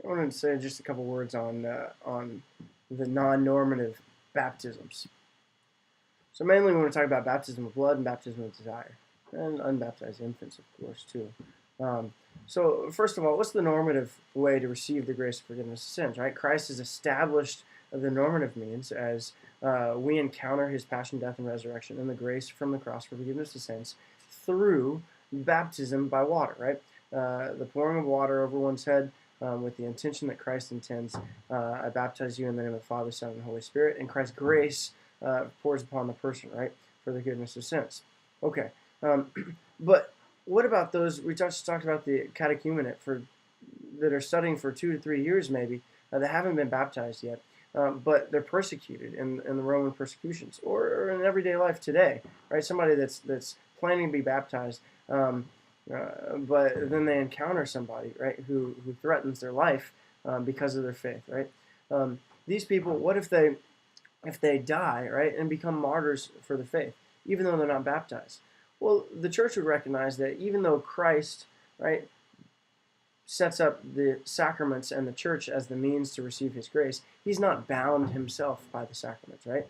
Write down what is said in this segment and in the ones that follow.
I wanted to say just a couple words on the non-normative baptisms. So mainly when we talk about baptism of blood and baptism of desire, and unbaptized infants, of course, too. Um, so first of all, what's the normative way to receive the grace of forgiveness of sins? Right, Christ has established the normative means as we encounter His passion, death, and resurrection, and the grace from the cross for forgiveness of sins through baptism by water. Right, the pouring of water over one's head with the intention that Christ intends. I baptize you in the name of the Father, Son, and Holy Spirit, and Christ's grace pours upon the person, right, for the goodness of sins. Okay, um, but what about those? We just talked about the catechumenate for that are studying for 2 to 3 years, maybe that haven't been baptized yet, but they're persecuted in the Roman persecutions, or in everyday life today, right? Somebody that's planning to be baptized. But then they encounter somebody, right, who threatens their life because of their faith, right? These people, what if they die, right, and become martyrs for the faith, even though they're not baptized? Well, the church would recognize that even though Christ, right, sets up the sacraments and the church as the means to receive His grace, He's not bound Himself by the sacraments, right?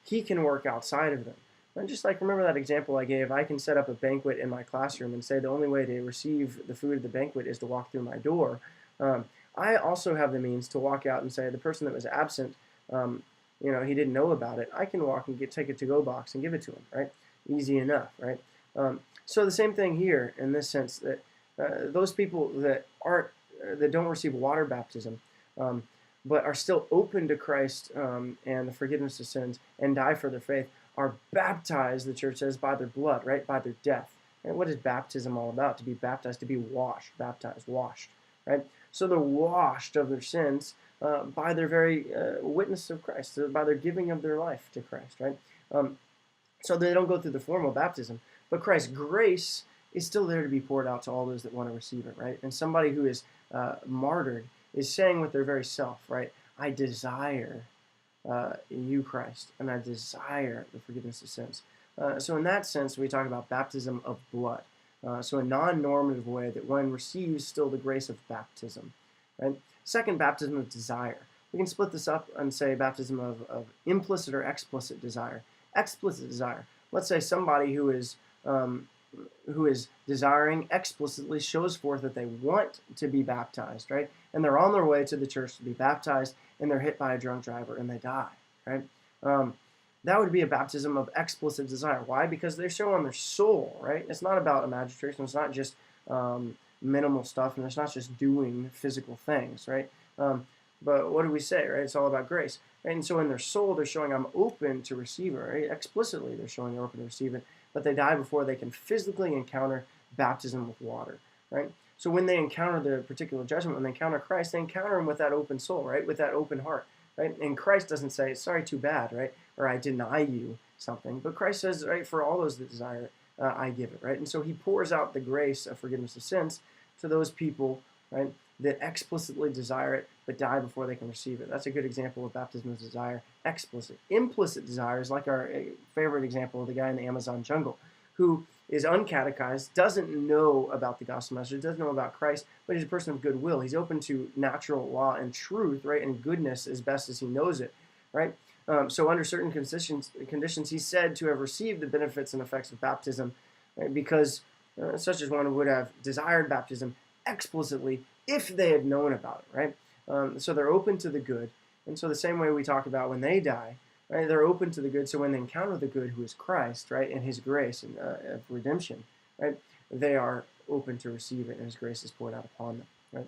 He can work outside of them. And just like remember that example I gave, I can set up a banquet in my classroom and say the only way to receive the food of the banquet is to walk through my door. Um, I also have the means to walk out and say the person that was absent, um, he didn't know about it. I can walk and take a to-go box and give it to him, right? Easy enough, right? So the same thing here in this sense that those people that aren't that don't receive water baptism, um, but are still open to Christ and the forgiveness of sins and die for their faith, are baptized. The church says by their blood, right, by their death. And what is baptism all about? To be baptized, to be washed, baptized, washed, right? So they're washed of their sins by their very witness of Christ, by their giving of their life to Christ, right? Um, so they don't go through the formal baptism, but Christ's grace is still there to be poured out to all those that want to receive it, right? And somebody who is martyred is saying with their very self, right? I desire you, Christ, and I desire the forgiveness of sins. So in that sense, we talk about baptism of blood. So a non-normative way that one receives still the grace of baptism, right? Second, baptism of desire. We can split this up and say baptism of implicit or explicit desire. Explicit desire. Let's say somebody who is desiring explicitly shows forth that they want to be baptized, right? And they're on their way to the church to be baptized, and they're hit by a drunk driver and they die, right? Um, that would be a baptism of explicit desire. Why? Because they're showing their soul, right? It's not about imagination. It's not just minimal stuff, and it's not just doing physical things, right? But what do we say, right? It's all about grace. Right? And so in their soul, they're showing I'm open to receive it, right? Explicitly, they're showing they're open to receive it, but they die before they can physically encounter baptism with water, right? So when they encounter the particular judgment, when they encounter Christ, they encounter Him with that open soul, right? With that open heart, right? And Christ doesn't say, sorry, too bad, right? Or I deny you something. But Christ says, right, for all those that desire it, I give it, right? And so He pours out the grace of forgiveness of sins to those people, right, that explicitly desire it but die before they can receive it. That's a good example of baptism of desire. Explicit. Implicit desire is like our favorite example of the guy in the Amazon jungle who is uncatechized, doesn't know about the gospel message, doesn't know about Christ, but he's a person of goodwill. He's open to natural law and truth, right, and goodness as best as he knows it, right? So under certain conditions, he's said to have received the benefits and effects of baptism, right, because such as one would have desired baptism explicitly if they had known about it, right? So they're open to the good. And so the same way we talk about when they die, right, they're open to the good. So when they encounter the good, who is Christ, right, and His grace and of redemption, right, they are open to receive it, and His grace is poured out upon them, right?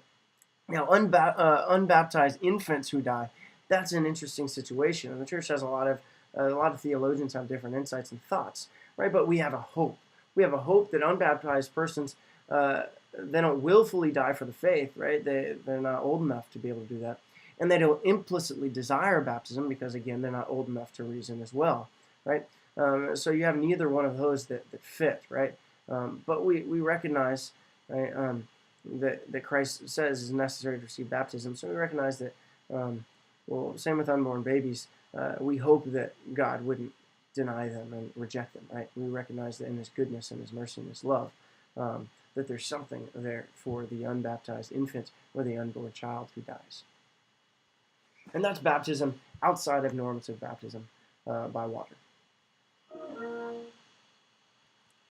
Now, unbaptized infants who die, that's an interesting situation. And the church has a lot of theologians have different insights and thoughts, right? But we have a hope. We have a hope that unbaptized persons, they don't willfully die for the faith, right? They're not old enough to be able to do that. And they don't implicitly desire baptism because, again, they're not old enough to reason as well, right? So you have neither one of those that fit, right? But we recognize, right, that Christ says is necessary to receive baptism. So we recognize that, well, same with unborn babies. We hope that God wouldn't deny them and reject them, right? We recognize that in His goodness and His mercy and His love, that there's something there for the unbaptized infant or the unborn child who dies. And that's baptism outside of normative baptism by water.